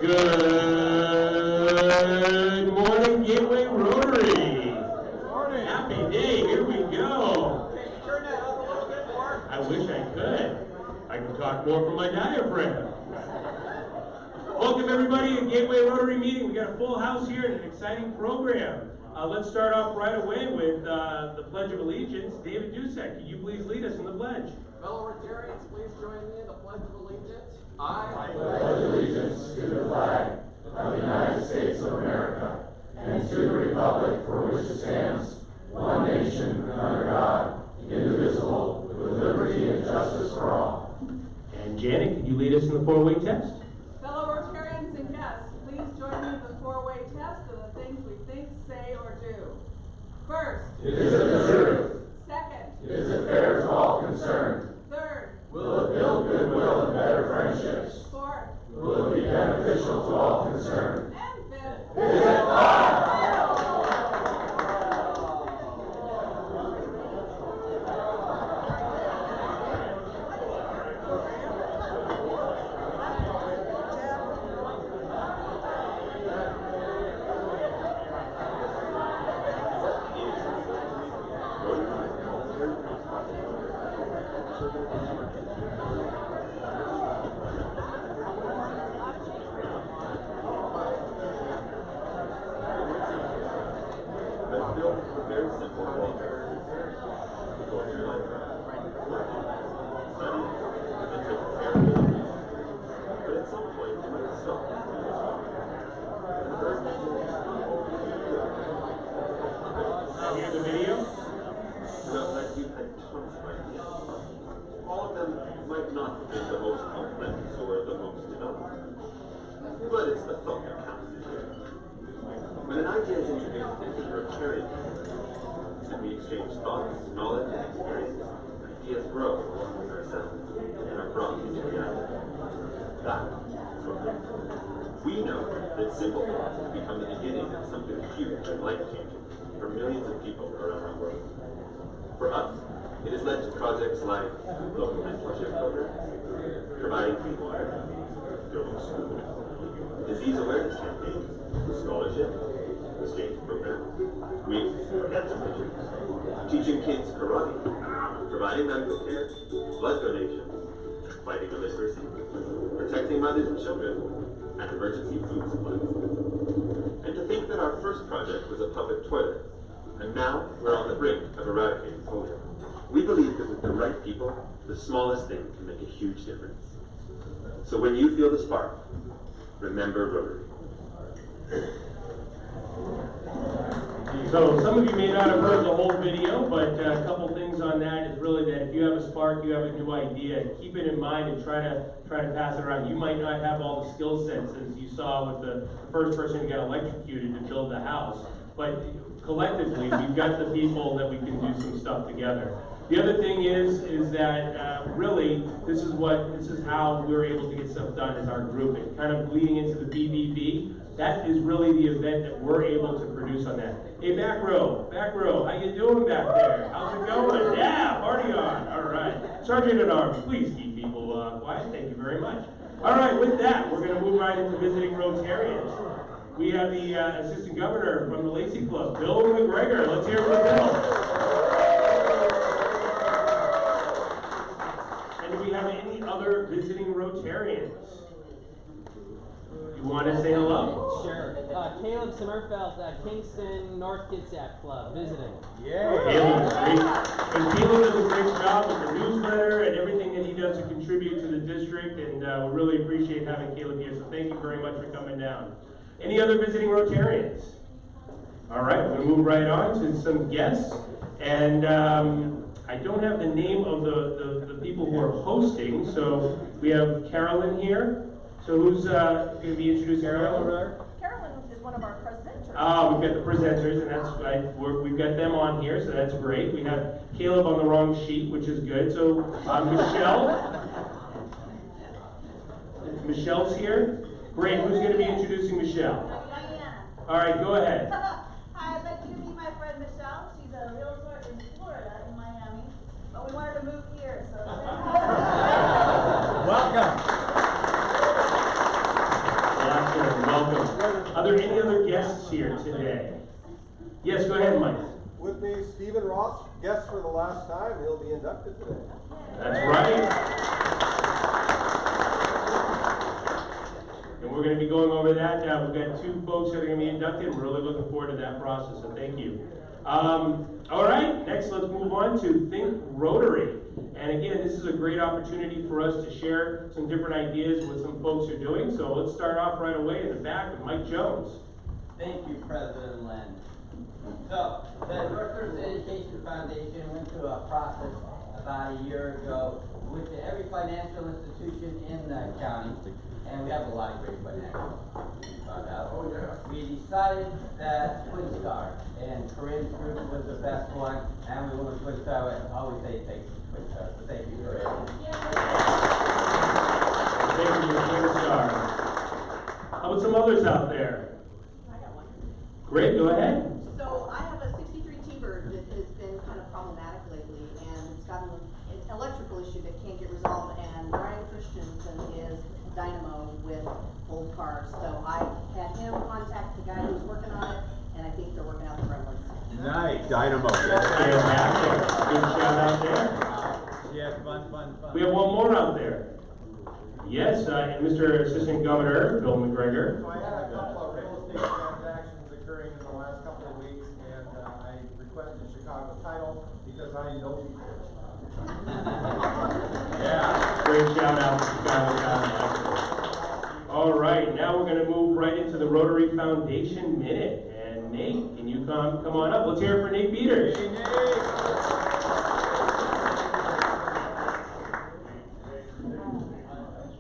Good morning, Gateway Rotary. Morning. Happy day. Here we go. Can you turn that up a little bit more? I wish I could. I can talk more from my diaphragm. Welcome everybody to Gateway Rotary meeting. We got a full house here and an exciting program. Let's start off right away with the Pledge of Allegiance. David Dusek, can you please lead us in the pledge? Fellow Rotarians, please join me in the Pledge of Allegiance. I pledge allegiance to the flag of the United States of America and to the republic for which it stands, one nation under God, indivisible, with liberty and justice for all. And Janet, can you lead us in the four-way test? Fellow Rotarians and guests, please join me in the four-way test of the things we think, say, or do. First, is it the truth? Second, Is it fair to all concerned? third, Will it build goodwill and better friendships? fourth, Will it be beneficial to all concerned? and fifth. Is it not? All of them might not be the most complex or the most developed, but it's the thought that counts. When an idea is introduced into the Rotarian, and we exchange thoughts, knowledge, and experience, ideas grow along with ourselves and are brought into reality. That's Rotary. We know that simple thoughts become the beginning of something huge and life-changing for millions of people around the world. For us, it has led to projects like local mentorship programs, providing clean water, building schools, disease awareness campaigns, scholarships, exchange programs, weeks for cancer patients, teaching kids karate, providing medical care, blood donations, fighting illiteracy, protecting mothers and children, and emergency food supplies. And to think that our first project was a public toilet, and now we're on the brink of eradicating polio. We believe that with the right people, the smallest thing can make a huge difference. So when you feel the spark, remember Rotary. So some of you may not have heard the whole video, but a couple things on that is really that if you have a spark, you have a new idea, keep it in mind and try to pass it around. You might not have all the skill sets as you saw with the first person who got electrocuted to build the house, but collectively we've got the people that we can do some stuff together. The other thing is that really this is how we're able to get stuff done as our group. And kind of leading into the BBB, that is really the event that we're able to produce on that. Hey, back row, how you doing back there? How's it going? Yeah, party on. All right. Sergeant at Arms, please keep people quiet. Thank you very much. All right, with that, we're going to move right into visiting Rotarians. We have the Assistant Governor from the Lacey Club, Bill McGregor. Let's hear from Bill. And do we have any other visiting Rotarians? You want to say hello? Sure. Caleb Sommerfeld, Kingston North Kitsap Club, visiting. Yeah. Caleb's great. And Caleb does a great job with the newsletter and everything that he does to contribute to the district, and we really appreciate having Caleb here, so thank you very much for coming down. Any other visiting Rotarians? All right, we're going to move right on to some guests, and I don't have the name of the people who are hosting, so we have Carolyn here. So who's going to be introducing Carolyn? Carolyn is one of our presenters. We've got the presenters, and that's right. We've got them on here, so that's great. We have Caleb on the wrong sheet, which is good. So Michelle. Michelle's here. Great. Who's going to be introducing Michelle? Diana. All right, go ahead. Hi, I'd like you to meet my friend Michelle. She's a realtor in Florida, in Miami, but we wanted to move here, so. Welcome. guests here today. Yes, go ahead, Mike. With me, Stephen Ross, guest for the last time. He'll be inducted today. That's right. And we're going to be going over that. We've got 2 folks that are going to be inducted. We're really looking forward to that process, so thank you. All right, next let's move on to Think Rotary. And again, this is a great opportunity for us to share some different ideas what some folks are doing. So let's start off right away in the back with Mike Jones. Thank you, President Len. So, the Workers Education Foundation went through a process about a year ago with every financial institution in the county, and we have a lot of great financial institutions found out. Oh, yeah. We decided that Twin Star, and Corinne's group was the best one, and we went with Twin Star. I always say thanks to Twin Star, so thank you, Corinne. Thank you, Twin Star. How about some others out there? I got one. Great, go ahead. So I have a 63 T-Bird that has been kind of problematic lately, and it's got an electrical issue that can't get resolved, and Brian Christensen is dynamo with both cars. So I had him contact the guy who's working on it, and I think they're working out the gremlins. Nice. Dynamo. Fantastic. Good shout out there. Yeah, fun. We have one more out there. Yes, and Mr. Assistant Governor, Bill McGregor. So I had a couple of real estate transactions occurring in the last couple of weeks, and I requested Chicago title because I know people. Yeah, great shout out to Chicago County. All right, now we're going to move right into the Rotary Foundation Minute. And Nate, can you come on up? Let's hear it for Nate Peters. Hey, Nate.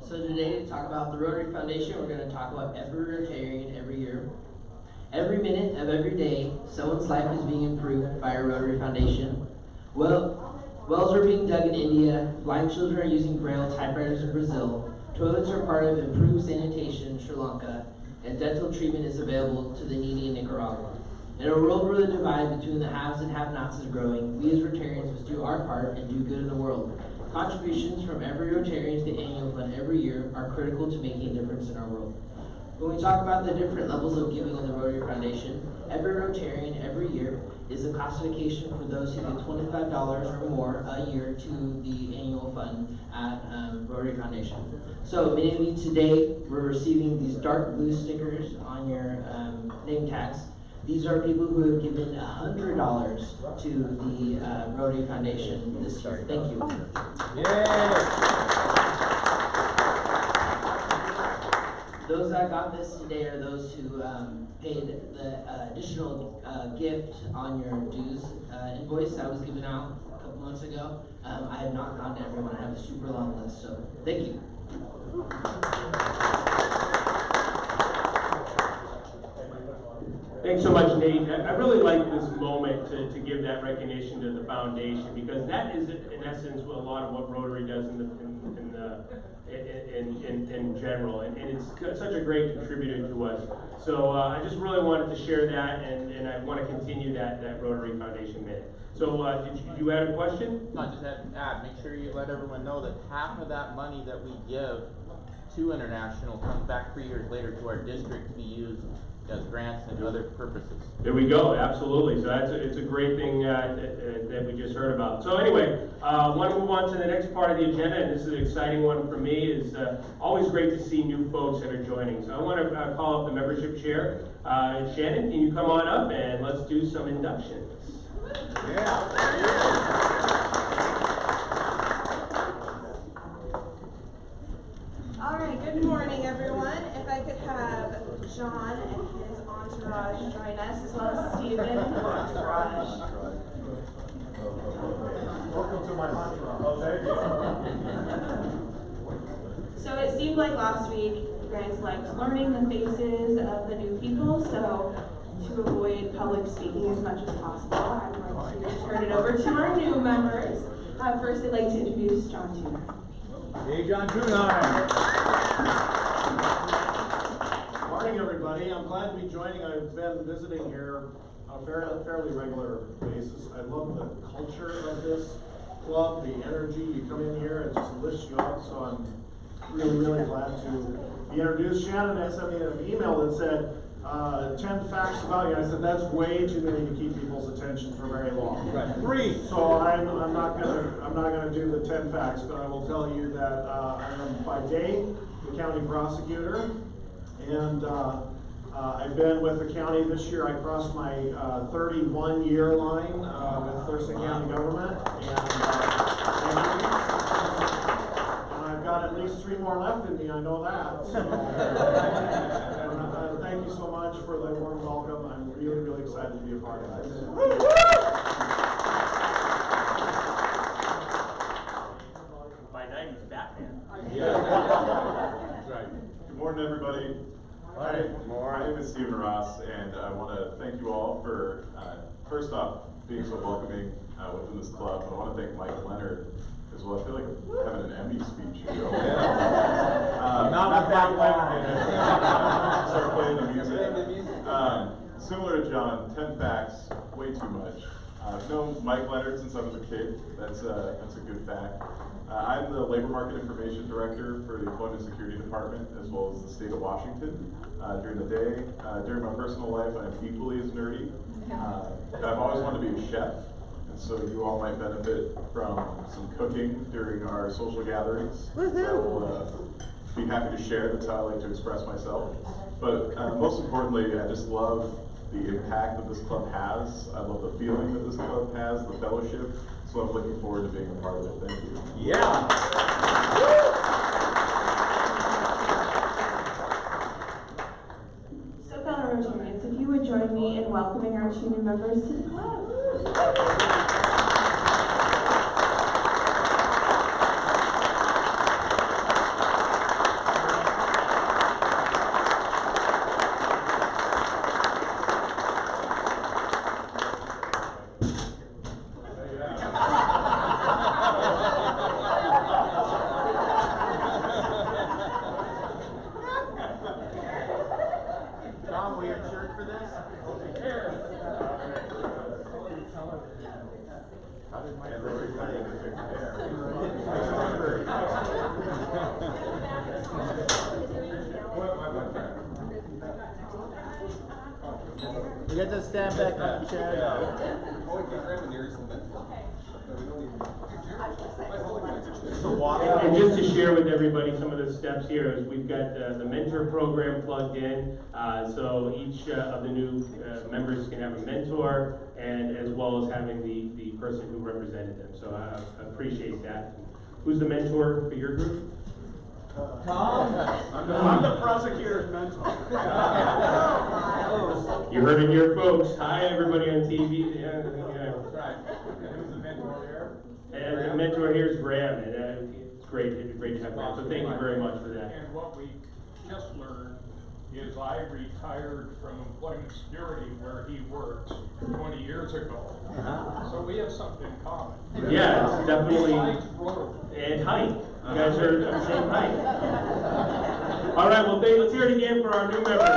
So today, to talk about the Rotary Foundation, we're going to talk about every Rotarian every year. Every minute of every day, someone's life is being improved by a Rotary Foundation. Wells are being dug in India, blind children are using Braille typewriters in Brazil, toilets are part of improved sanitation in Sri Lanka, and dental treatment is available to the needy in Nicaragua. In a world where the divide between the haves and have-nots is growing, we as Rotarians must do our part and do good in the world. Contributions from every Rotarian to the annual fund every year are critical to making a difference in our world. When we talk about the different levels of giving in the Rotary Foundation, every Rotarian every year is a classification for those who give $25 or more a year to the annual fund at Rotary Foundation. So many of you today were receiving these dark blue stickers on your name tags. These are people who have given $100 to the Rotary Foundation this year. Thank you. Those that got this today are those who paid the additional gift on your dues invoice that was given out a couple months ago. I have not gotten to everyone. I have a super long list, so thank you. Thanks so much, Nate. I really like this moment to give that recognition to the foundation, because that is, in essence, a lot of what Rotary does in general, and it's such a great contributor to us. So I just really wanted to share that, and I want to continue that Rotary Foundation minute. So did you add a question? No, I just had to add, make sure you let everyone know that half of that money that we give to International comes back 3 years later to our district to be used as grants and other purposes. There we go, absolutely. So it's a great thing that we just heard about. So anyway, I want to move on to the next part of the agenda, and this is an exciting one for me. It's always great to see new folks that are joining. So I want to call up the membership chair. Shannon, can you come on up and let's do some inductions. All right, good morning, everyone. If I could have John and his entourage join us, as well as Stephen and his entourage. Welcome to my entourage. So it seemed like last week you guys liked learning the faces of the new people, so to avoid public speaking as much as possible, I'm going to turn it over to our new members. First, I'd like to introduce John Tuner. Hey, John Tuner. Morning, everybody. I'm glad to be joining. I've been visiting here on a fairly regular basis. I love the culture of this club, the energy. You come in here, it just lifts you up, so I'm really glad to be introduced. Shannon had sent me an email that said 10 facts about you. I said, that's way too many to keep people's attention for very long. Right. 3. So I'm not gonna do the 10 facts, but I will tell you that I am by day the county prosecutor, and I've been with the county this year. I crossed my 31-year line with Thurston County government, and I've got at least 3 more left in me. I know that. So, thank you so much for the warm welcome. I'm really, really excited to be a part of this. By night, he's Batman. Yeah. That's right. Good morning, everybody. My name is Stephen Ross, and I want to thank you all for, first off, being so welcoming within this club. I want to thank Mike Leonard as well. I feel like I'm having an Emmy speech here. Not with that one. Start playing the music. Similar to John, 10 facts, way too much. I've known Mike Leonard since I was a kid. That's a good fact. I'm the Labor Market Information Director for the Employment Security Department, as well as the state of Washington. During the day, during my personal life, I'm equally as nerdy. I've always wanted to be a chef, and so you all might benefit from some cooking during our social gatherings. So I will be happy to share. That's how I like to express myself. But most importantly, I just love the impact that this club has. I love the feeling that this club has, the fellowship. So I'm looking forward to being a part of it. Thank you. Yeah. So fellow Rotarians, if you would join me in welcoming our 2 new members to the club. You get to stand back on the chair now. And just to share with everybody some of the steps here is we've got the mentor program plugged in. So each of the new members can have a mentor, and as well as having the person who represented them. So I appreciate that. Who's the mentor for your group? Tom? I'm the prosecutor's mentor. You heard it here, folks. Hi, everybody on TV. Yeah. That's right. Who's the mentor here? And the mentor here is Graham, and it's great to have that. So thank you very much for that. And what we just learned is I retired from employment security where he works 20 years ago. So we have something in common. Yeah, it's definitely. Besides And height. You guys are of the same height. All right, well, let's hear it again for our new members.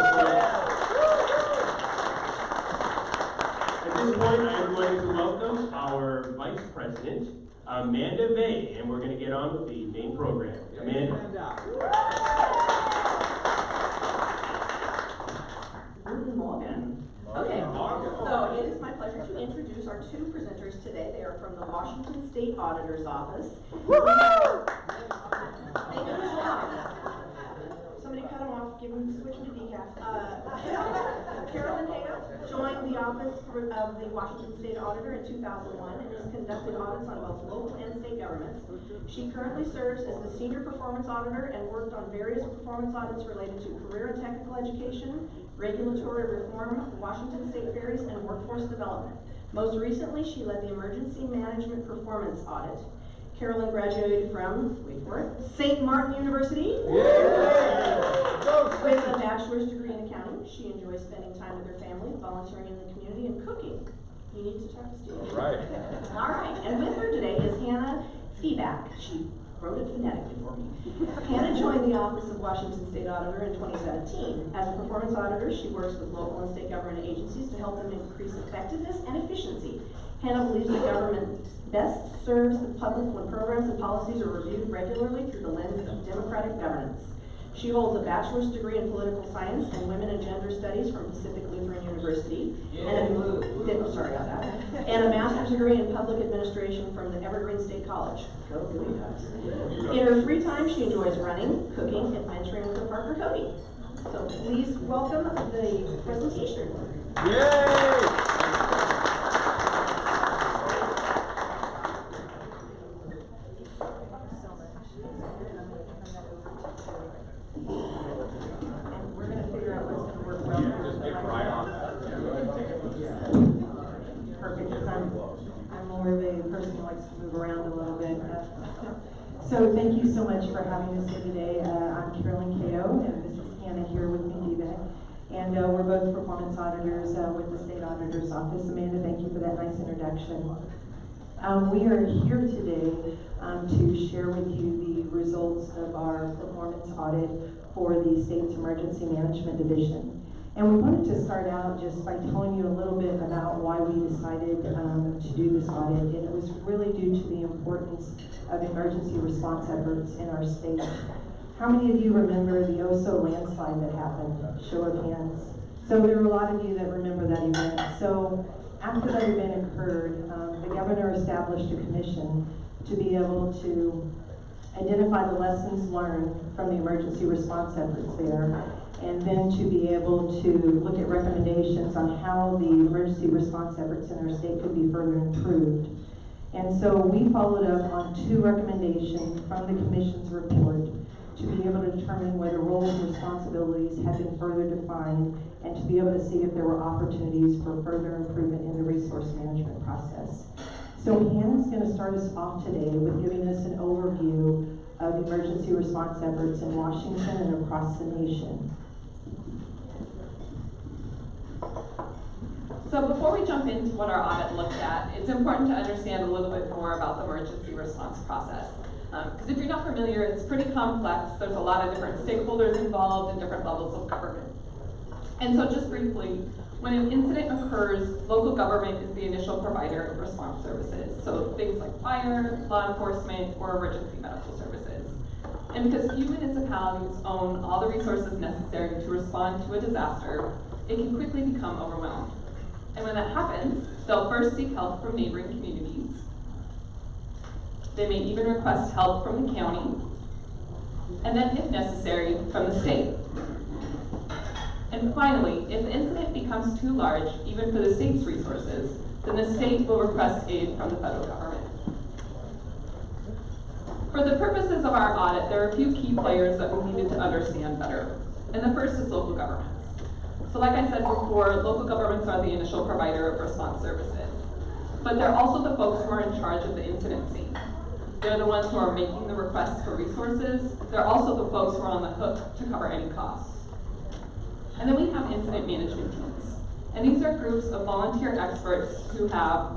At this point, I am going to welcome our Vice President, Amanda Bay, and we're going to get on with the main program. Amanda. Guten Morgen. Okay, so it is my pleasure to introduce our 2 presenters today. They are from the Washington State Auditor's Office. Woohoo! Somebody cut them off, switch them to decaf. Carolyn Cato joined the office of the Washington State Auditor in 2001 and has conducted audits on both local and state governments. She currently serves as the Senior Performance Auditor and worked on various performance audits related to career and technical education, regulatory reform, Washington State Ferries, and workforce development. Most recently, she led the Emergency Management Performance Audit. Carolyn graduated from, wait for it, St. Martin University with a bachelor's degree in accounting. She enjoys spending time with her family, volunteering in the community, and cooking. You need to talk to Steve. Right. All right, and with her today is Hannah Febach. She wrote it phonetically for me. Hannah joined the Office of Washington State Auditor in 2017. As a performance auditor, she works with local and state government agencies to help them increase effectiveness and efficiency. Hannah believes the government best serves the public when programs and policies are reviewed regularly through the lens of democratic governance. She holds a bachelor's degree in political science and women and gender studies from Pacific Lutheran University. And a master's degree in public administration from the Evergreen State College. Go Billy Ducks. In her free time, she enjoys running, cooking, and mentoring with her partner Cody. So please welcome the presentation. Yay! We're going to figure out what's going to work well. Just get right on that. Perfect, because I'm more of a person who likes to move around a little bit. So thank you so much for having us here today. I'm Carolyn, Cato, and this is Hannah here with me, Febach. And we're both performance auditors with the State Auditor's Office. Amanda, thank you for that nice introduction. We are here today to share with you the results of our performance audit for the state's Emergency Management Division. And we wanted to start out just by telling you a little bit about why we decided to do this audit. And it was really due to the importance of emergency response efforts in our state. How many of you remember the Oso landslide that happened? Show of hands. So there are a lot of you that remember that event. So after that event occurred, the governor established a commission to be able to identify the lessons learned from the emergency response efforts there, and then to be able to look at recommendations on how the emergency response efforts in our state could be further improved. And so we followed up on 2 recommendations from the commission's report to be able to determine whether roles and responsibilities had been further defined, and to be able to see if there were opportunities for further improvement in the resource management process. So Hannah's going to start us off today with giving us an overview of emergency response efforts in Washington and across the nation. So before we jump into what our audit looked at, it's important to understand a little bit more about the emergency response process. Because if you're not familiar, it's pretty complex. There's a lot of different stakeholders involved and different levels of government. And so just briefly, when an incident occurs, local government is the initial provider of response services. So things like fire, law enforcement, or emergency medical services. And because few municipalities own all the resources necessary to respond to a disaster, it can quickly become overwhelmed. And when that happens, they'll first seek help from neighboring communities. They may even request help from the county, and then, if necessary, from the state. And finally, if the incident becomes too large, even for the state's resources, then the state will request aid from the federal government. For the purposes of our audit, there are a few key players that we needed to understand better. And the first is local governments. So like I said before, local governments are the initial provider of response services. But they're also the folks who are in charge of the incident scene. They're the ones who are making the requests for resources. They're also the folks who are on the hook to cover any costs. And then we have incident management teams. And these are groups of volunteer experts who have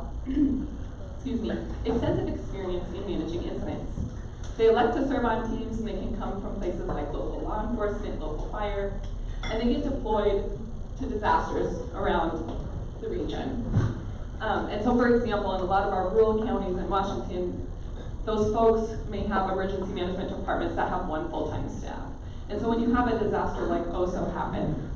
extensive experience in managing incidents. They elect to serve on teams, and they can come from places like local law enforcement, local fire, and they get deployed to disasters around the region. And so, for example, in a lot of our rural counties in Washington, those folks may have emergency management departments that have 1 full-time staff. And so when you have a disaster like Oso happen,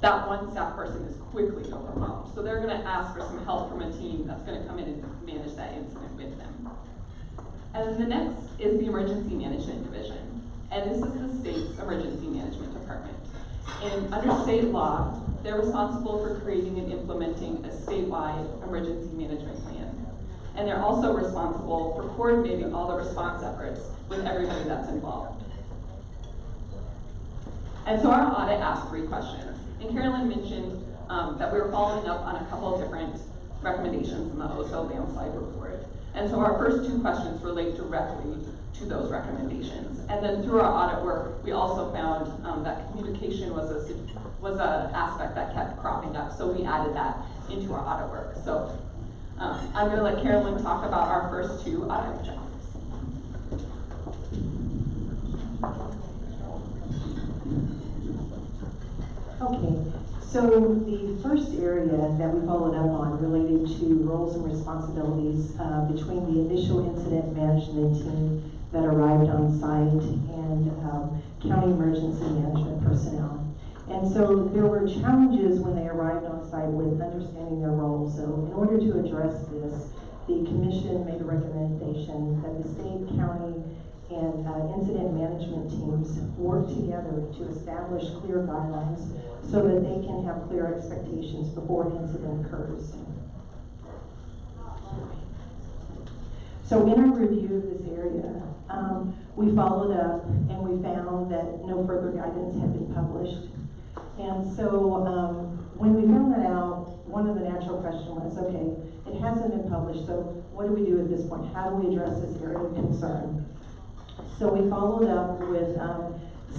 that 1 staff person is quickly overwhelmed. So they're going to ask for some help from a team that's going to come in and manage that incident with them. And then the next is the Emergency Management Division. And this is the state's emergency management department. And under state law, they're responsible for creating and implementing a statewide emergency management plan. And they're also responsible for coordinating all the response efforts with everybody that's involved. And so our audit asked 3 questions. And Carolyn mentioned that we were following up on a couple of different recommendations in the Oso landslide report. And so our first 2 questions relate directly to those recommendations. And then through our audit work, we also found that communication was an aspect that kept cropping up. So we added that into our audit work. So I'm going to let Carolyn talk about our first 2 audit objectives. Okay, so the first area that we followed up on related to roles and responsibilities between the initial incident management team that arrived on site and county emergency management personnel. And so there were challenges when they arrived on site with understanding their role. So in order to address this, the commission made a recommendation that the state, county, and incident management teams work together to establish clear guidelines so that they can have clear expectations before an incident occurs. So in our review of this area, we followed up and we found that no further guidance had been published. And so when we found that out, one of the natural questions was, okay, it hasn't been published, so what do we do at this point? How do we address this area of concern? So we followed up with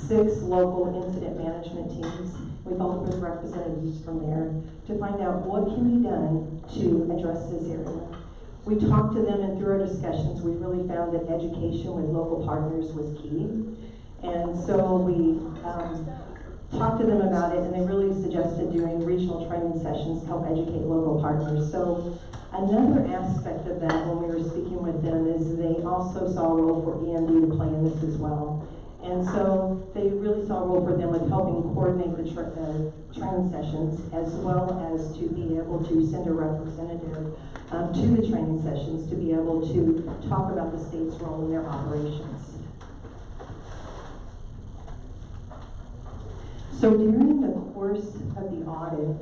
6 local incident management teams. We followed up with representatives from there to find out what can be done to address this area. We talked to them, and through our discussions, we really found that education with local partners was key. And so we talked to them about it, and they really suggested doing regional training sessions to help educate local partners. So another aspect of that when we were speaking with them is they also saw a role for EMD to play in this as well. And so they really saw a role for them with helping coordinate the training sessions, as well as to be able to send a representative to the training sessions to be able to talk about the state's role in their operations. So during the course of the audit,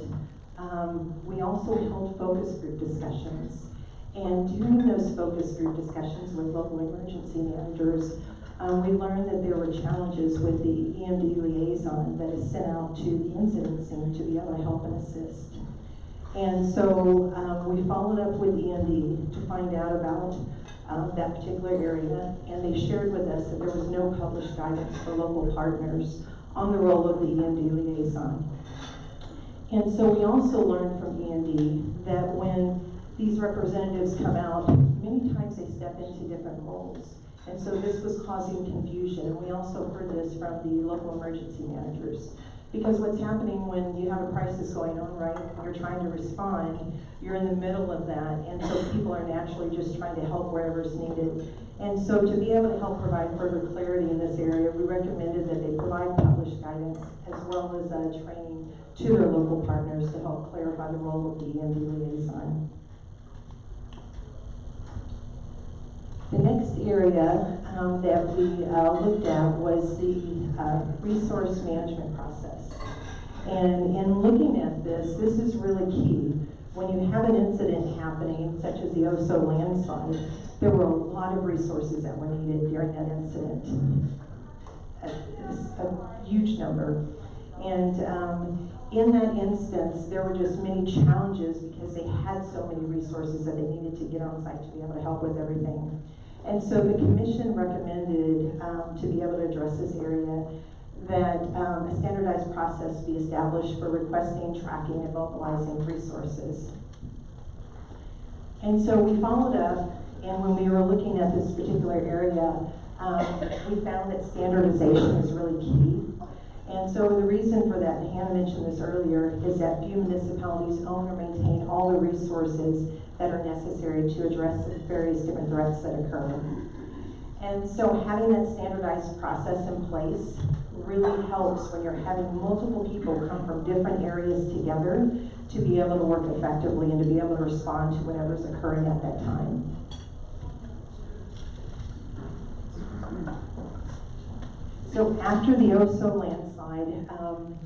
we also held focus group discussions. And during those focus group discussions with local emergency managers, we learned that there were challenges with the EMD liaison that is sent out to the incident scene to be able to help and assist. And so we followed up with EMD to find out about that particular area, and they shared with us that there was no published guidance for local partners on the role of the EMD liaison. And so we also learned from EMD that when these representatives come out, many times they step into different roles. And so this was causing confusion, and we also heard this from the local emergency managers. Because what's happening when you have a crisis going on, right, you're trying to respond, you're in the middle of that, and so people are naturally just trying to help wherever's needed. And so to be able to help provide further clarity in this area, we recommended that they provide published guidance as well as training to their local partners to help clarify the role of the EMD liaison. The next area that we looked at was the resource management process. And in looking at this, this is really key. When you have an incident happening, such as the Oso landslide, there were a lot of resources that were needed during that incident. A huge number. And in that instance, there were just many challenges because they had so many resources that they needed to get on site to be able to help with everything. And so the commission recommended to be able to address this area that a standardized process be established for requesting, tracking, and mobilizing resources. And so we followed up, and when we were looking at this particular area, we found that standardization is really key. And so the reason for that, and Hannah mentioned this earlier, is that few municipalities own or maintain all the resources that are necessary to address the various different threats that occur. And so having that standardized process in place really helps when you're having multiple people come from different areas together to be able to work effectively and to be able to respond to whatever's occurring at that time. So after the Oso landslide,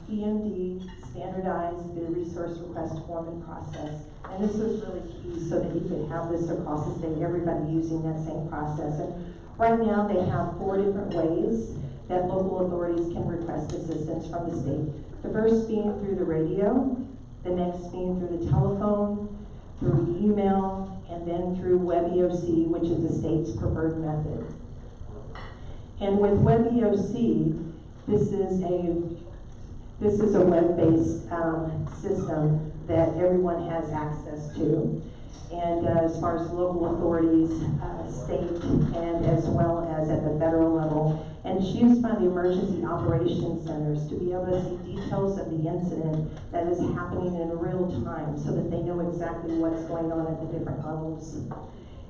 EMD standardized the resource request form and process. And this was really key so that you could have this across the state, everybody using that same process. And right now they have 4 different ways that local authorities can request assistance from the state. The first being through the radio, the next being through the telephone, through email, and then through WebEOC, which is the state's preferred method. And with WebEOC, this is a web-based system that everyone has access to. And as far as local authorities, state, and as well as at the federal level. And it's used by the emergency operations centers to be able to see details of the incident that is happening in real time so that they know exactly what's going on at the different levels.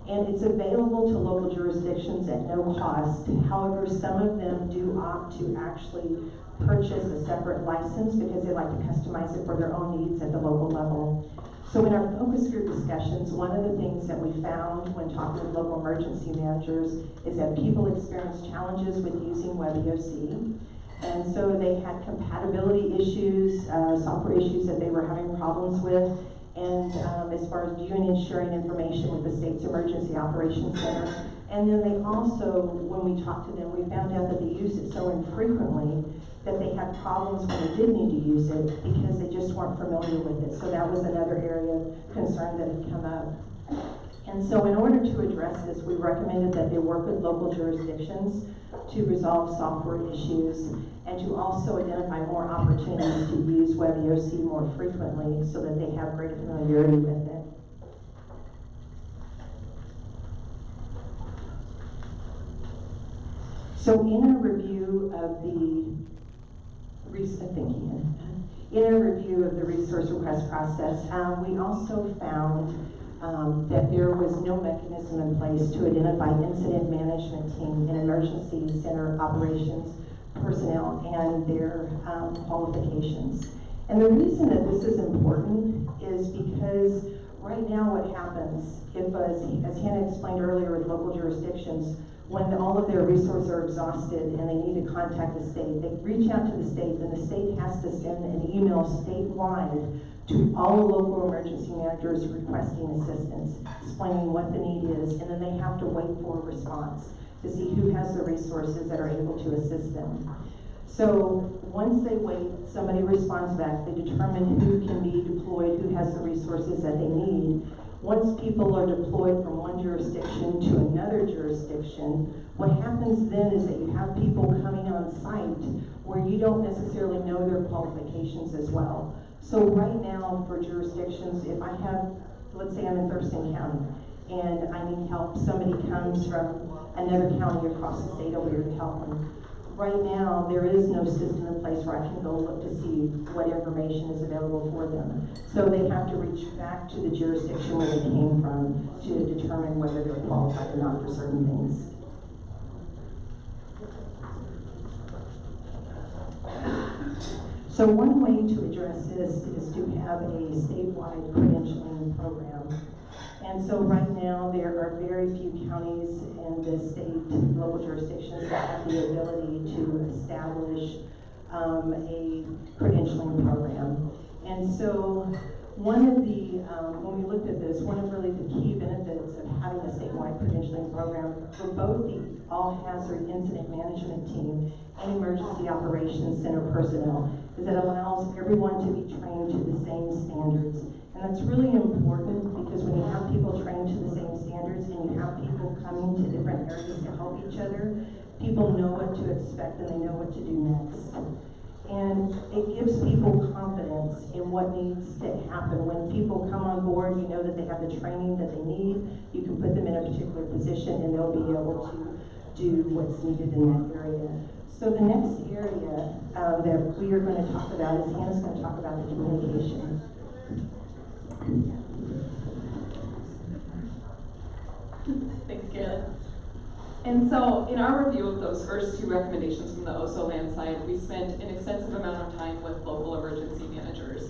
And it's available to local jurisdictions at no cost. However, some of them do opt to actually purchase a separate license because they like to customize it for their own needs at the local level. So in our focus group discussions, one of the things that we found when talking with local emergency managers is that people experience challenges with using WebEOC. And so they had compatibility issues, software issues that they were having problems with. And as far as viewing and sharing information with the state's Emergency Operations Center. And then they also, when we talked to them, we found out that they use it so infrequently that they had problems when they did need to use it because they just weren't familiar with it. So that was another area of concern that had come up. And so in order to address this, we recommended that they work with local jurisdictions to resolve software issues and to also identify more opportunities to use WebEOC more frequently so that they have greater familiarity with it. So in a review of the resource request process, we also found that there was no mechanism in place to identify incident management team and emergency center operations personnel and their qualifications. And the reason that this is important is because right now what happens, if, as Hannah explained earlier with local jurisdictions, when all of their resources are exhausted and they need to contact the state, they reach out to the state, and the state has to send an email statewide to all local emergency managers requesting assistance, explaining what the need is, and then they have to wait for a response to see who has the resources that are able to assist them. So once they wait, somebody responds back, they determine who can be deployed, who has the resources that they need. Once people are deployed from one jurisdiction to another jurisdiction, what happens then is that you have people coming on site where you don't necessarily know their qualifications as well. So right now for jurisdictions, if I have, let's say I'm in Thurston County and I need help, somebody comes from another county across the state over here to help them. Right now, there is no system in place where I can go look to see what information is available for them. So they have to reach back to the jurisdiction where they came from to determine whether they're qualified or not for certain things. So one way to address this is to have a statewide credentialing program. And so right now, there are very few counties in the state, local jurisdictions that have the ability to establish a credentialing program. And so one of the, when we looked at this, one of really the key benefits of having a statewide credentialing program for both the all-hazard incident management team and emergency operations center personnel is that it allows everyone to be trained to the same standards. And that's really important because when you have people trained to the same standards and you have people coming to different areas to help each other, people know what to expect and they know what to do next. And it gives people confidence in what needs to happen. When people come on board, you know that they have the training that they need. You can put them in a particular position and they'll be able to do what's needed in that area. So the next area that we are going to talk about is Hannah's going to talk about the communication. Thanks, Carolyn. And so in our review of those first two recommendations from the OSO land side, we spent an extensive amount of time with local emergency managers.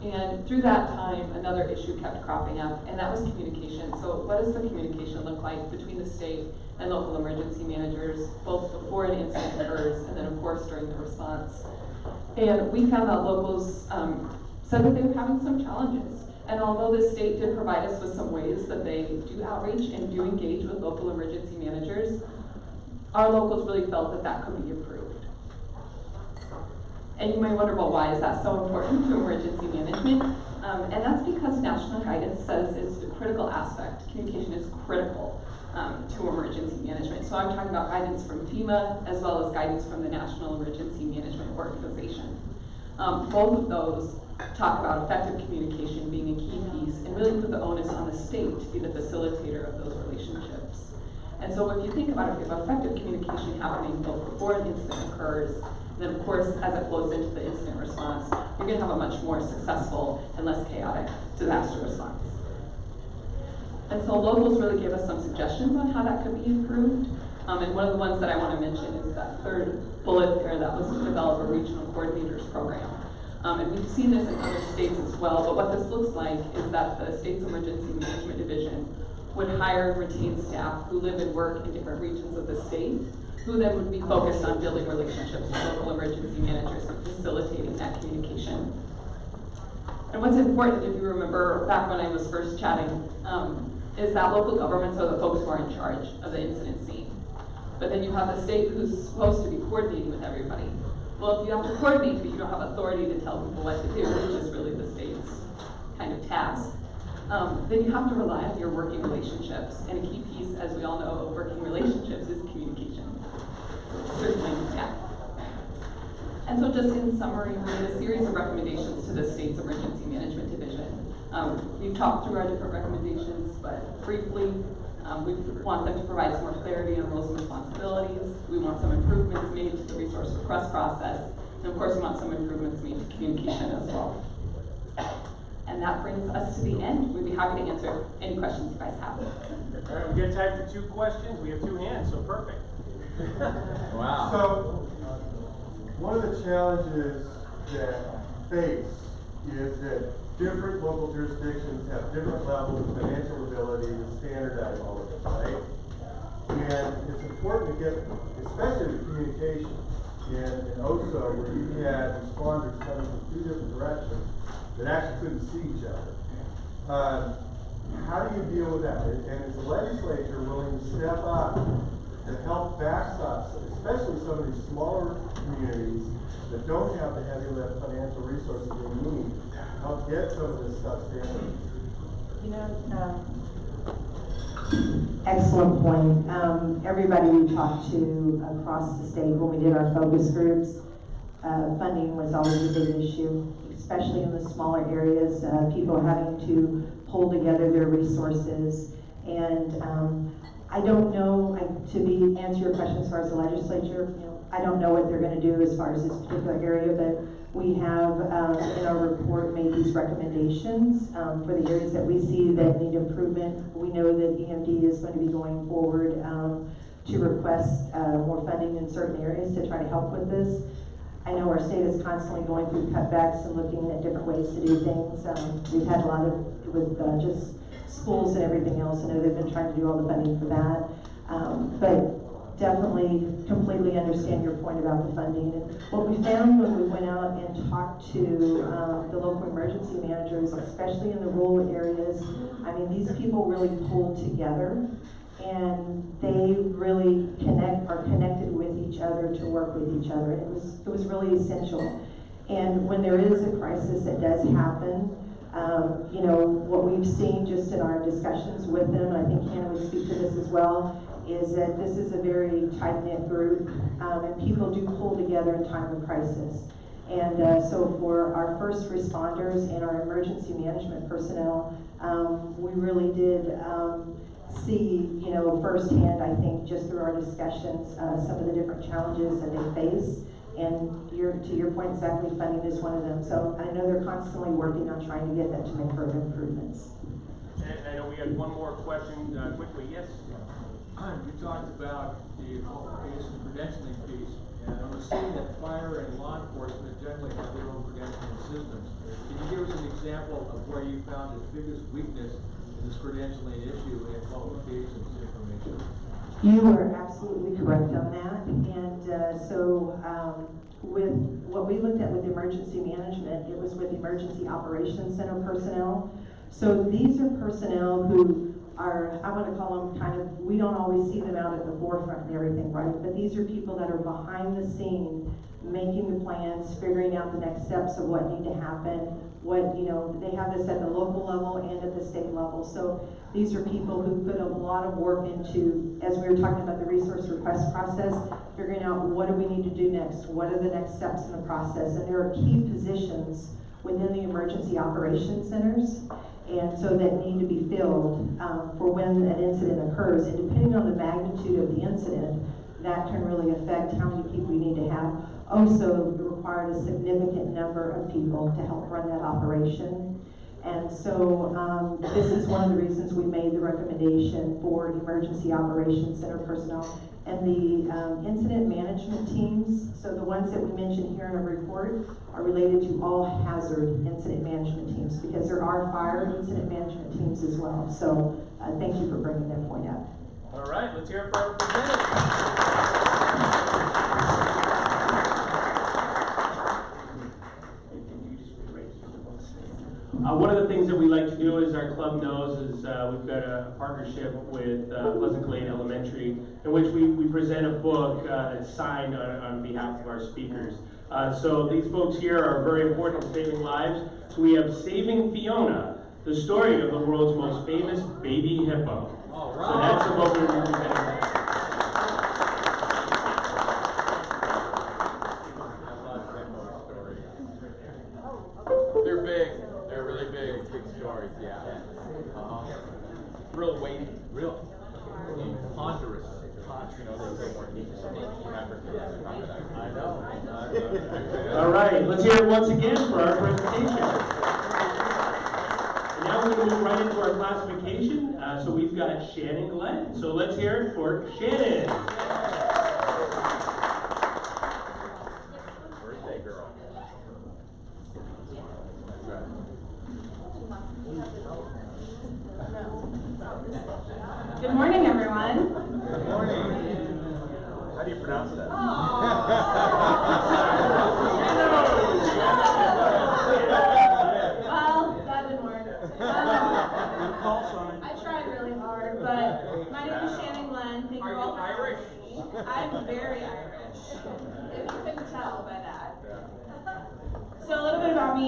And through that time, another issue kept cropping up, and that was communication. So what does the communication look like between the state and local emergency managers, both before an incident occurs and then of course during the response? And we found that locals said that they were having some challenges. And although the state did provide us with some ways that they do outreach and do engage with local emergency managers, our locals really felt that that could be improved. And you may wonder, well, why is that so important to emergency management? And that's because national guidance says it's a critical aspect. Communication is critical to emergency management. So I'm talking about guidance from FEMA as well as guidance from the National Emergency Management Organization. Both of those talk about effective communication being a key piece and really put the onus on the state to be the facilitator of those relationships. And so if you think about it, if you have effective communication happening both before an incident occurs, and then of course as it flows into the incident response, you're going to have a much more successful and less chaotic disaster response. And so locals really gave us some suggestions on how that could be improved. And one of the ones that I want to mention is that third bullet there that was to develop a regional coordinators program. And we've seen this in other states as well, but what this looks like is that the state's emergency management division would hire and retain staff who live and work in different regions of the state, who then would be focused on building relationships with local emergency managers and facilitating that communication. And what's important, if you remember back when I was first chatting, is that local governments are the folks who are in charge of the incident scene. But then you have the state who's supposed to be coordinating with everybody. Well, if you have to coordinate, but you don't have authority to tell people what to do, which is really the state's kind of task, then you have to rely on your working relationships. And a key piece, as we all know, of working relationships is communication. Certainly, yeah. And so just in summary, we made a series of recommendations to the state's emergency management division. We've talked through our different recommendations, but briefly, we want them to provide some more clarity on roles and responsibilities. We want some improvements made to the resource request process. And of course, we want some improvements made to communication as well. And that brings us to the end. We'd be happy to answer any questions you guys have. All right, we got time for 2 questions. We have 2 hands, so perfect. Wow. So, one of the challenges that face is that different local jurisdictions have different levels of financial ability to standardize all of this, right? And it's important to get, especially the communication in OSO, where you had responders coming from 2 different directions that actually couldn't see each other. How do you deal with that? And is the legislature willing to step up to help backstop, especially some of these smaller communities that don't have the heavy lift financial resources they need to help get some of this stuff standard? You know, excellent point. Everybody we talked to across the state when we did our focus groups, funding was always a big issue, especially in the smaller areas, people having to pull together their resources. And I don't know, answer your question as far as the legislature, I don't know what they're going to do as far as this particular area, but we have in our report made these recommendations for the areas that we see that need improvement. We know that EMD is going to be going forward to request more funding in certain areas to try to help with this. I know our state is constantly going through cutbacks and looking at different ways to do things. We've had a lot of, with just schools and everything else. I know they've been trying to do all the funding for that. But definitely completely understand your point about the funding. And what we found when we went out and talked to the local emergency managers, especially in the rural areas, I mean, these people really pulled together and they really are connected with each other to work with each other. And it was really essential. And when there is a crisis that does happen, you know, what we've seen just in our discussions with them, and I think Hannah would speak to this as well, is that this is a very tight-knit group, and people do pull together in time of crisis. And so for our first responders and our emergency management personnel, we really did see, you know, firsthand, I think, just through our discussions, some of the different challenges that they face. And to your point, exactly, funding is one of them. So I know they're constantly working on trying to get that to make further improvements. And I know we have one more question quickly. Yes? You talked about the qualification credentialing piece, and I'm assuming that fire and law enforcement generally have their own credentialing systems. Can you give us an example of where you found the biggest weakness in this credentialing issue and qualifications information? You are absolutely correct on that. And with what we looked at with emergency management, it was with emergency operations center personnel. So these are personnel who are, I want to call them kind of, we don't always see them out at the forefront and everything, right? But these are people that are behind the scene, making the plans, figuring out the next steps of what need to happen, what, you know, they have this at the local level and at the state level. So these are people who put a lot of work into, as we were talking about the resource request process, figuring out what do we need to do next, what are the next steps in the process, and there are key positions within the emergency operations centers, and so that need to be filled for when an incident occurs. And depending on the magnitude of the incident, that can really affect how many people we need to have. Also required a significant number of people to help run that operation. And And so this is one of the reasons we made the recommendation for Emergency Operations Center personnel. And the incident management teams, so the ones that we mentioned here in our report, are related to all hazard incident management teams, because there are fire incident management teams as well. So thank you for bringing that point up. All right, let's hear it for our presenter. One of the things that we like to do, as our club knows, is we've got a partnership with Pleasant Glade Elementary, in which we present a book that's signed on behalf of our speakers. So these folks here are very important in saving lives. So we have Saving Fiona, the story of the world's most famous baby hippo. All right. So that's the book we're presenting. They're big. They're really big stories, yeah. Real weighty, real ponderous. You know, they say more deep I know. All right, let's hear it once again for our presentation. And now we're going to move right into our classification. So we've got Shannon Glenn. So let's hear it for Shannon. Birthday girl. Good morning, everyone. Good morning. How do you pronounce that? Well, that didn't work. I tried really hard, but my name is Shannon Glenn. Thank you all for having me. I'm very Irish, if you couldn't tell by that. So a little bit about me.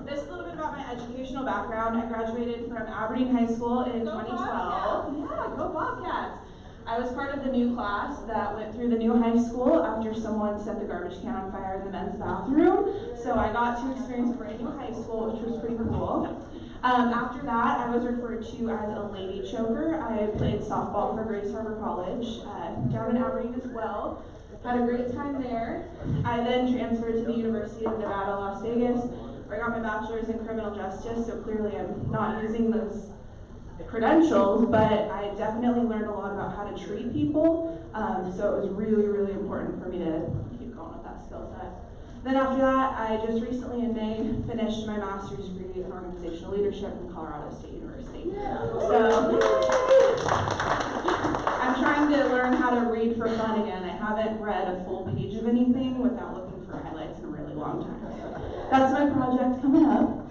This is a little bit about my educational background. I graduated from Aberdeen High School in 2012. Yeah, go Bobcats! I was part of the new class that went through the new high school after someone set the garbage can on fire in the men's bathroom. So I got to experience a brand new high school, which was pretty cool. After that, I was referred to as a lady choker. I played softball for Grace Harbor College, down in Aberdeen as well. Had a great time there. I then transferred to the University of Nevada, Las Vegas, where I got my bachelor's in criminal justice, so clearly I'm not using those credentials, but I definitely learned a lot about how to treat people, so it was really, really important for me to keep going with that skill set. Then after that, I just recently in May finished my master's degree in organizational leadership from Colorado State University. So I'm trying to learn how to read for fun again. I haven't read a full page of anything without looking for highlights in a really long time. So that's my project coming up.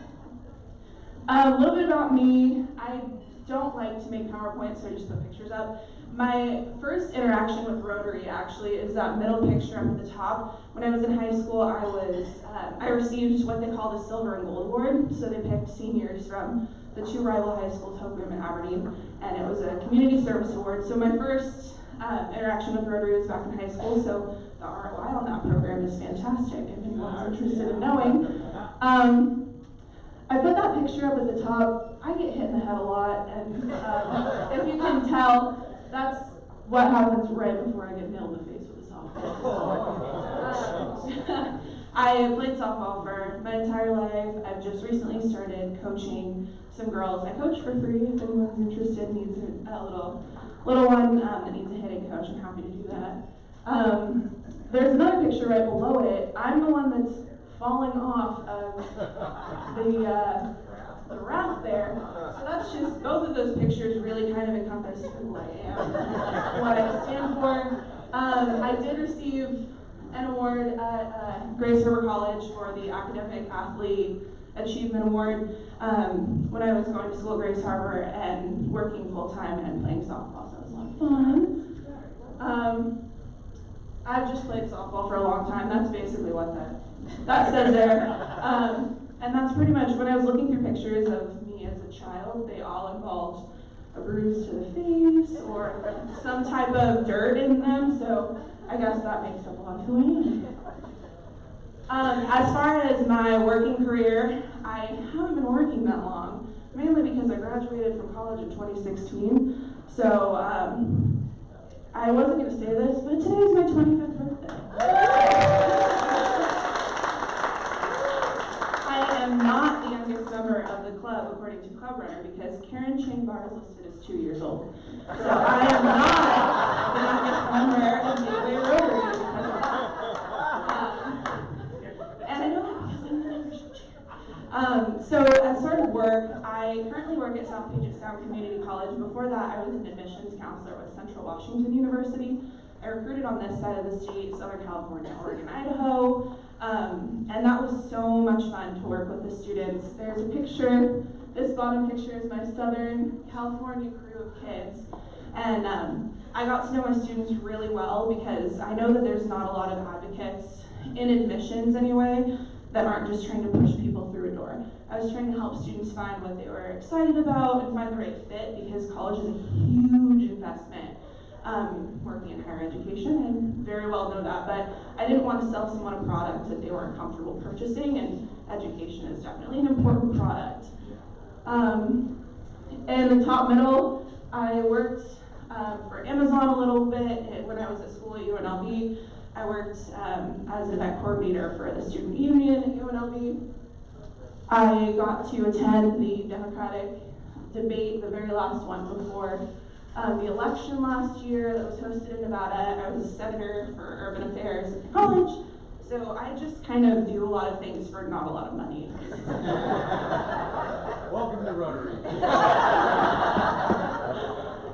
A little bit about me. I don't like to make PowerPoints, so I just put pictures up. My first interaction with Rotary actually is that middle picture up at the top. When I was in high school, I received what they called a silver and gold award. So they picked seniors from the two rival high schools, Hoquiam and Aberdeen, and it was a community service award. So my first interaction with Rotary was back in high school, so the ROI on that program is fantastic if anyone's interested in knowing. I put that picture up at the top. I get hit in the head a lot, and if you can tell, that's what happens right before I get nailed in the face with a softball. I played softball for my entire life. I've just recently started coaching some girls. I coach for free if anyone's interested, needs a little one that needs a hitting coach. I'm happy to do that. There's another picture right below it. I'm the one that's falling off of the raft there. So that's just, both of those pictures really kind of encompass who I am, what I stand for. I did receive an award at Grace Harbor College for the Academic Athlete Achievement Award when I was going to school at Grace Harbor and working full-time and playing softball, so it was a lot of fun. I've just played softball for a long time. That's basically what that says there. And that's pretty much, when I was looking through pictures of me as a child, they all involved a bruise to the face or some type of dirt in them, so I guess that makes up a lot of who I am. As far as my working career, I haven't been working that long, mainly because I graduated from college in 2016, so I wasn't going to say this, but today is my 25th birthday. I am not the youngest member of the club according to Club Runner because Karen Chang-Bar is listed as 2 years old. So I am not the youngest member of Gateway Rotary because of that. And I know that because I'm the official chair. So as sort of work, I currently work at South Puget Sound Community College. Before that, I was an admissions counselor with Central Washington University. I recruited on this side of the state, Southern California, Oregon, Idaho. And that was so much fun to work with the students. There's a picture, this bottom picture is my Southern California crew of kids. And I got to know my students really well because I know that there's not a lot of advocates in admissions anyway that aren't just trying to push people through a door. I was trying to help students find what they were excited about and find the right fit because college is a huge investment. Working in higher education, and very well know that, but I didn't want to sell someone a product that they weren't comfortable purchasing, and education is definitely an important product. In the top middle, I worked for Amazon a little bit when I was at school at UNLV. I worked as an event coordinator for the student union at UNLV. I got to attend the Democratic debate, the very last one before the election last year that was hosted in Nevada. I was a senator for urban affairs at college, so I just kind of do a lot of things for not a lot of money. Welcome to Rotary.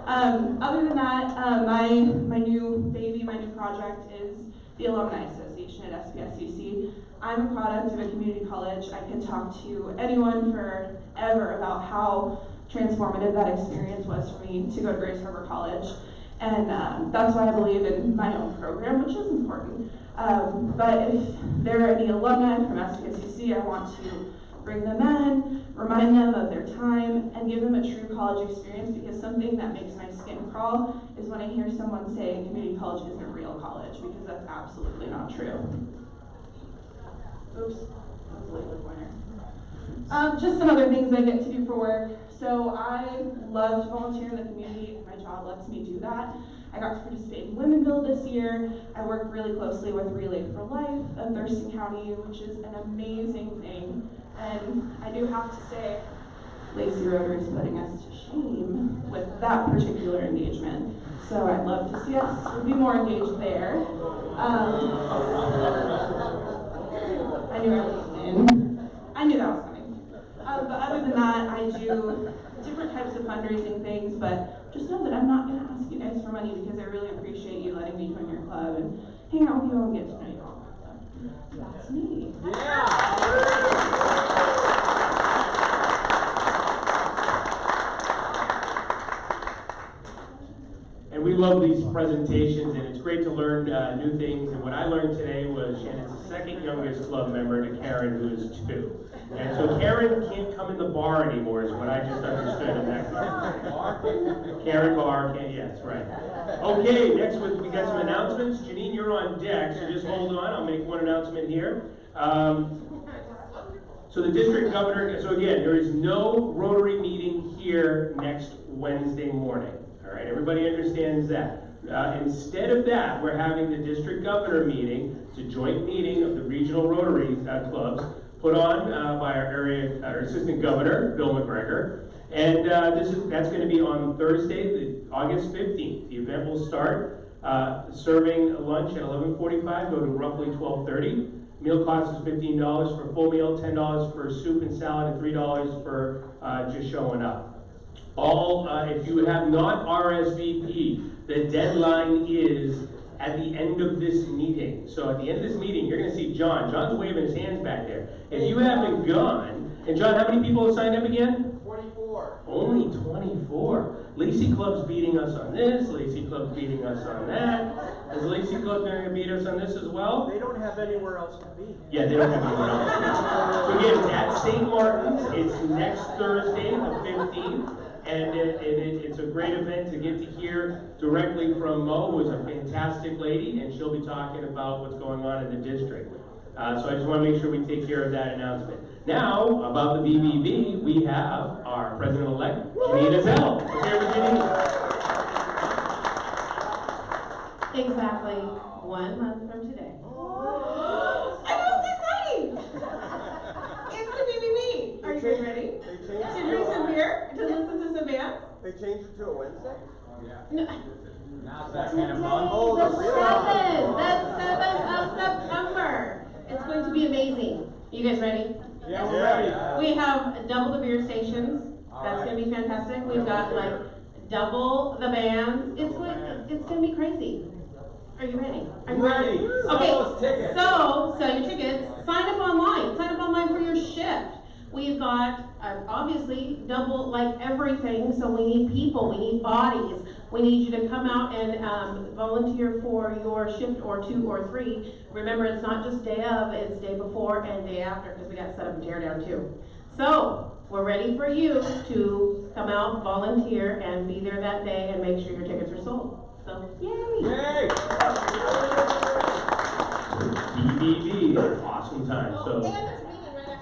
Other than that, my new baby, my new project is the Alumni Association at SPSCC. I'm a product of a community college. I can talk to anyone forever about how transformative that experience was for me to go to Grace Harbor College. And that's why I believe in my own program, which is important. But if there are any alumni from SPSCC, I want to bring them in, remind them of their time, and give them a true college experience, because something that makes my skin crawl is when I hear someone say community college isn't a real college, because that's absolutely not true. Oops, that was a laser pointer. Just some other things I get to do for work. So I love to volunteer in the community, and my job lets me do that. I got to participate in Women Build this year. I work really closely with Relay for Life of Thurston County, which is an amazing thing. And I do have to say, Lacey Rotary is putting us to shame with that particular engagement. So I'd love to see us be more engaged there. I knew I was in. I knew that was coming. But other than that, I do different types of fundraising things, but just know that I'm not going to ask you guys for money, because I really appreciate you letting me join your club and hang out with you all and get to know you all. So that's me. And we love these presentations, and it's great to learn new things. And what I learned today was Shannon's the second youngest club member to Karen, who is 2. And so Karen can't come in the bar anymore, is what I just understood in that conversation. Karen Bar can't, yes, right. Okay, next we got some announcements. Janine, you're on deck, so just hold on. I'll make one announcement here. So the district governor, so again, there is no Rotary meeting here next Wednesday morning. All right, everybody understands that. Instead of that, we're having the district governor meeting. It's a joint meeting of the regional Rotary clubs put on by our assistant governor, Bill McGregor. And that's going to be on Thursday, August 15th. The event will start serving lunch at 11:45, go to roughly 12:30. Meal cost is $15 for a full meal, $10 for soup and salad, and $3 for just showing up. If you have not RSVP'd, the deadline is at the end of this meeting. So at the end of this meeting, you're going to see John. John's waving his hands back there. If you haven't gone, and John, how many people have signed up again? 24. Only 24. Lacey Club's beating us on this. Lacey Club's beating us on that. Is Lacey Club going to beat us on this as well? They don't have anywhere else to be. Yeah, they don't have anywhere else to be. So again, it's at St. Martin's. It's next Thursday, the 15th. And it's a great event to get to hear directly from Mo, who's a fantastic lady, and she'll be talking about what's going on in the district. So I just want to make sure we take care of that announcement. Now, about the BBB, we have our president-elect, Janine Azell. Let's hear it for Janine. Exactly 1 month from today. I know, it's exciting! It's the BBB! Are you you guys ready? To drink some beer? To listen to some bands? They changed it to a Wednesday? No. Now it's that kind of month. Oh, The the real 7th of September. It's going to be amazing. You guys ready? Yeah, we're ready. We have double the beer stations. That's gonna be fantastic. We've got like double the bands. It's gonna be crazy. Are you ready? Are you ready? Okay, so sell your tickets. Sign up online. Sign up online for your shift. We've got obviously double like everything. So we need people. We need bodies. We need you to come out and volunteer for your shift or 2 or 3. Remember, it's not just day of, it's day before and day after because we got set up and tear down too. So we're ready for you to come out, volunteer, and be there that day and make sure your tickets are sold. So, yay! Yay! BBB, awesome time. So,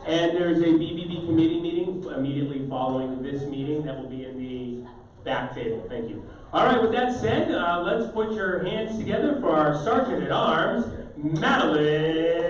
and there's a BBB committee meeting immediately following this meeting that will be in the back table. Thank you. All right, with that said, let's put your hands together for our Sergeant at Arms, Madeline